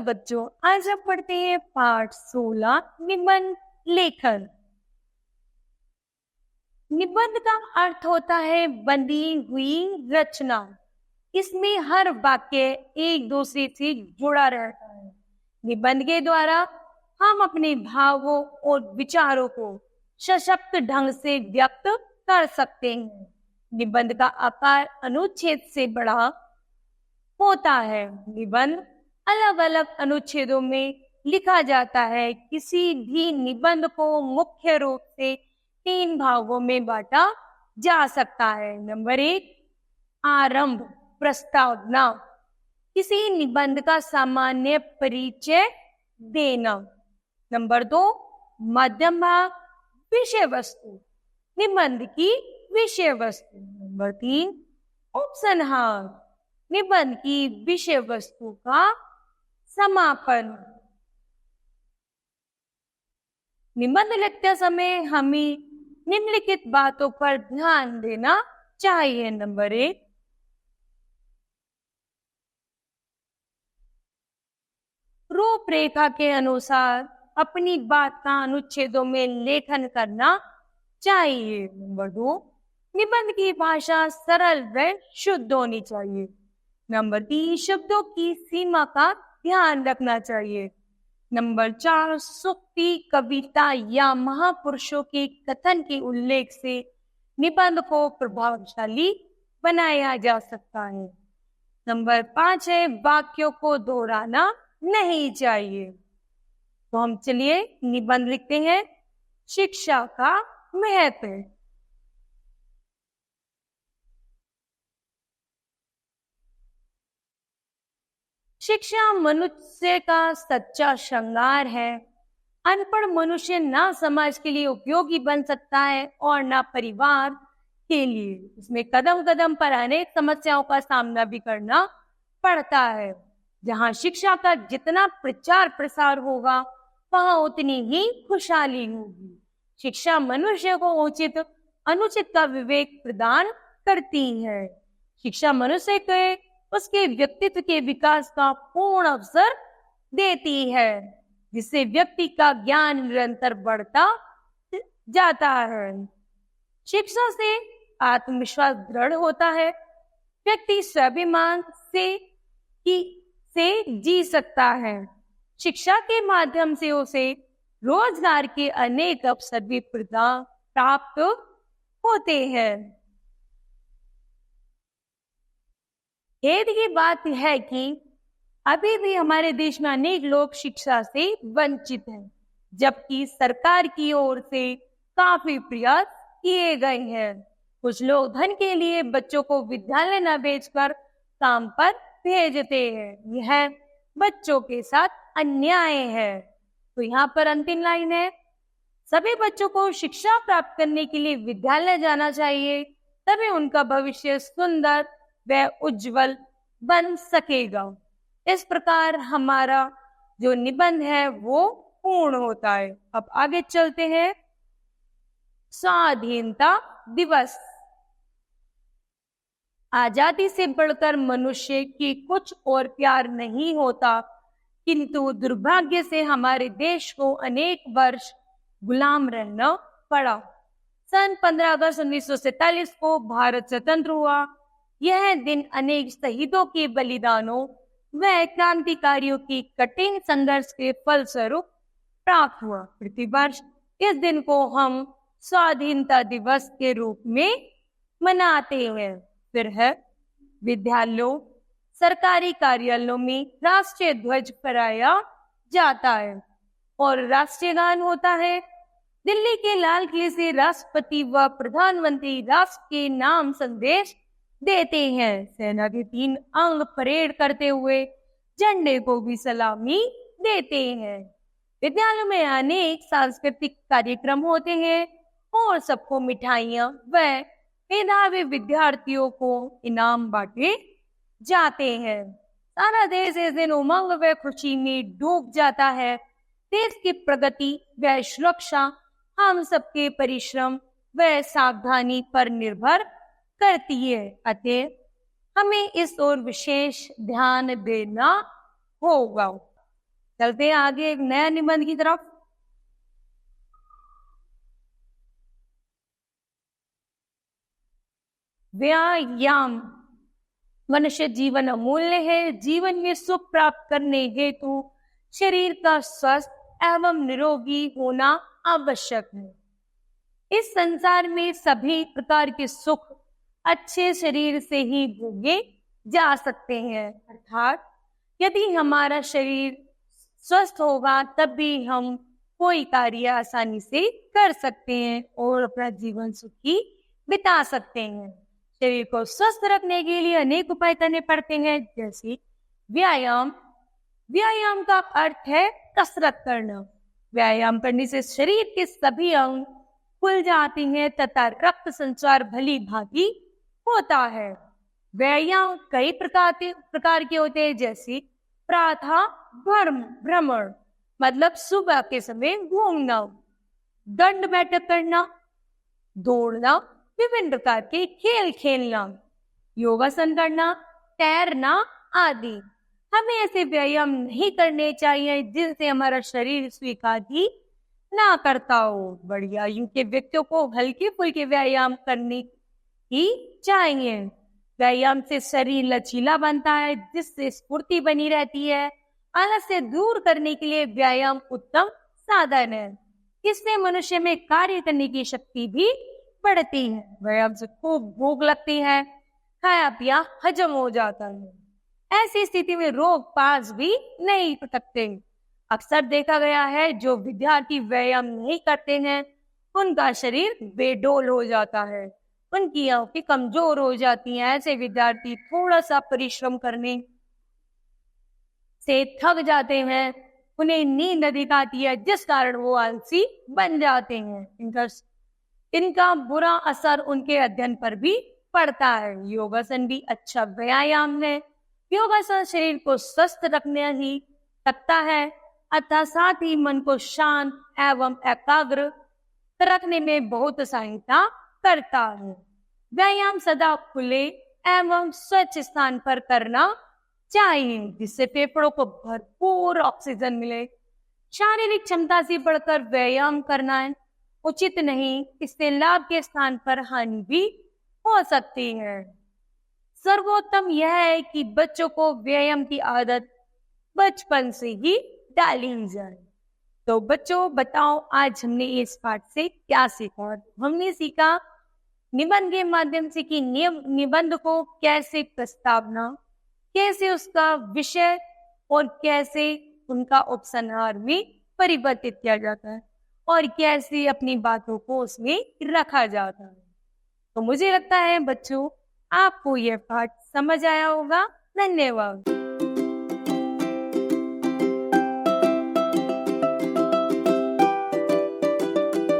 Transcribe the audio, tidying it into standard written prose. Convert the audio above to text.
बच्चों, आज हम पढ़ते हैं पाठ 16 निबंध लेखन। निबंध का अर्थ होता है बंधी हुई रचना। इसमें हर वाक्य एक दूसरे से जुड़ा रहता है। निबंध के द्वारा हम अपने भावों और विचारों को सशक्त ढंग से व्यक्त कर सकते हैं। निबंध का आकार अनुच्छेद से बड़ा होता है। निबंध अलग अलग अनुच्छेदों में लिखा जाता है। किसी भी निबंध को मुख्य रूप से 3 भागों में बांटा जा सकता है। नंबर 1, आरंभ, प्रस्तावना, किसी निबंध का सामान्य परिचय देना। नंबर 2, मध्यम भाग, विषय वस्तु, निबंध की विषय वस्तु। नंबर 3, उपसंहार, निबंध की विषय वस्तु का समापन। निबंध लिखते समय हमें निम्नलिखित बातों पर ध्यान देना चाहिए। नंबर 1, रूपरेखा के अनुसार अपनी बात का अनुच्छेदों में लेखन करना चाहिए। नंबर 2, निबंध की भाषा सरल व शुद्ध होनी चाहिए। नंबर 3, शब्दों की सीमा का ध्यान रखना चाहिए। नंबर 4, सूक्ति, कविता या महापुरुषों के कथन के उल्लेख से निबंध को प्रभावशाली बनाया जा सकता है। नंबर 5 है, वाक्यों को दोहराना नहीं चाहिए। तो हम चलिए निबंध लिखते हैं। शिक्षा का महत्व। शिक्षा मनुष्य का सच्चा श्रृंगार है। अनपढ़ मनुष्य ना समाज के लिए उपयोगी बन सकता है और ना परिवार के लिए। इसमें कदम कदम पर अनेक समस्याओं का सामना भी करना पड़ता है। जहाँ शिक्षा का जितना प्रचार प्रसार होगा वहाँ उतनी ही खुशहाली होगी। शिक्षा मनुष्य को उचित अनुचित का विवेक प्रदान करती है। शिक्षा मनुष्य के उसके व्यक्तित्व के विकास का पूर्ण अवसर देती है, जिससे व्यक्ति का ज्ञान निरंतर बढ़ता जाता है। शिक्षा से आत्मविश्वास दृढ़ होता है। व्यक्ति स्वाभिमान से जी सकता है। शिक्षा के माध्यम से उसे रोजगार के अनेक अवसर भी प्राप्त होते हैं। खेद की बात है कि अभी भी हमारे देश में अनेक लोग शिक्षा से वंचित हैं, जबकि सरकार की ओर से काफी प्रयास किए गए हैं। कुछ लोग धन के लिए बच्चों को विद्यालय न भेजकर काम पर भेजते हैं। यह बच्चों के साथ अन्याय है। तो यहाँ पर अंतिम लाइन है, सभी बच्चों को शिक्षा प्राप्त करने के लिए विद्यालय जाना चाहिए, तभी उनका भविष्य सुंदर व उज्जवल बन सकेगा। इस प्रकार हमारा जो निबंध है वो पूर्ण होता है। अब आगे चलते हैं। स्वाधीनता दिवस। आजादी से बढ़कर मनुष्य की कुछ और प्यार नहीं होता, किंतु दुर्भाग्य से हमारे देश को अनेक वर्ष गुलाम रहना पड़ा। सन 15 अगस्त 1947 को भारत स्वतंत्र हुआ। यह दिन अनेक शहीदों के बलिदानों व क्रांतिकारियों की कठिन संघर्ष के फलस्वरूप प्राप्त हुआ। प्रतिवर्ष इस दिन को हम स्वाधीनता दिवस के रूप में मनाते हैं। फिर है विद्यालयों, सरकारी कार्यालयों में राष्ट्रीय ध्वज फहराया जाता है और राष्ट्रीय गान होता है। दिल्ली के लाल किले से राष्ट्रपति व प्रधानमंत्री राष्ट्र के नाम संदेश देते हैं। सेना के 3 अंग परेड करते हुए झंडे को भी सलामी देते हैं। विद्यालयों में अनेक सांस्कृतिक कार्यक्रम होते हैं और सबको मिठाइयां व मेधावी विद्यार्थियों को इनाम बांटे जाते हैं। सारा देश इस दिन उमंग व खुशी में डूब जाता है। देश की प्रगति व सुरक्षा हम सबके परिश्रम व सावधानी पर निर्भर करती है। अतः हमें इस ओर विशेष ध्यान देना होगा। चलते हैं आगे एक नया निबंध की तरफ। व्यायाम। मनुष्य जीवन अमूल्य है। जीवन में सुख प्राप्त करने हेतु शरीर का स्वस्थ एवं निरोगी होना आवश्यक है। इस संसार में सभी प्रकार के सुख अच्छे शरीर से ही भोगे जा सकते हैं, अर्थात यदि हमारा शरीर स्वस्थ होगा तब भी हम कोई कार्य आसानी से कर सकते हैं और अपना जीवन सुखी बिता सकते हैं। शरीर को स्वस्थ रखने के लिए अनेक उपाय करने पड़ते हैं, जैसे व्यायाम। व्यायाम का अर्थ है कसरत करना। व्यायाम करने से शरीर के सभी अंग खुल जाते हैं तथा रक्त संचार भली भांति होता है। व्यायाम कई प्रकार के होते हैं, जैसे प्रातः भ्रमण मतलब सुबह के समय घूमना, दंड बैठक करना, दौड़ना, विभिन्न प्रकार के खेल खेलना, योगासन करना, तैरना आदि। हमें ऐसे व्यायाम नहीं करने चाहिए जिनसे हमारा शरीर स्वीकार ही ना करता हो। बड़ी आयु के व्यक्तियों को हल्के फुल्के व्यायाम करने ही चाहिए। व्यायाम से शरीर लचीला बनता है, जिससे स्फूर्ति बनी रहती है। आलस से दूर करने के लिए व्यायाम उत्तम साधन है। इससे मनुष्य में कार्य करने की शक्ति भी बढ़ती है। व्यायाम से खूब भूख लगती है, खाया पिया हजम हो जाता है। ऐसी स्थिति में रोग पास भी नहीं पटकते। अक्सर देखा गया है जो विद्यार्थी व्यायाम नहीं करते हैं उनका शरीर बेडोल हो जाता है, उनकी आंखें कमजोर हो जाती हैं। ऐसे विद्यार्थी थोड़ा सा परिश्रम करने से थक जाते हैं, उन्हें नींद अधिक आती है, जिस कारण वो आलसी बन जाते हैं। इनका बुरा असर उनके अध्ययन पर भी पड़ता है। योगासन भी अच्छा व्यायाम है। योगासन शरीर को स्वस्थ रखता है, अतः साथ ही मन को शांत एवं एकाग्र रखने में बहुत सहायता करता है। व्यायाम सदा खुले एवं स्वच्छ स्थान पर करना चाहिए, जिससे फेफड़ों को भरपूर ऑक्सीजन मिले। शारीरिक क्षमता से बढ़कर व्यायाम करना उचित नहीं, इससे लाभ के स्थान पर हानि भी हो सकती है। सर्वोत्तम यह है कि बच्चों को व्यायाम की आदत बचपन से ही डाली जाए। तो बच्चों बताओ आज हमने इस पाठ से क्या सीखा? हमने सीखा निबंध के माध्यम से कि निबंध को कैसे प्रस्तावना, कैसे उसका विषय और कैसे उनका उपसंहार में परिवर्तित किया जाता है और कैसे अपनी बातों को उसमें रखा जाता है। तो मुझे लगता है बच्चों आपको यह पाठ समझ आया होगा। धन्यवाद।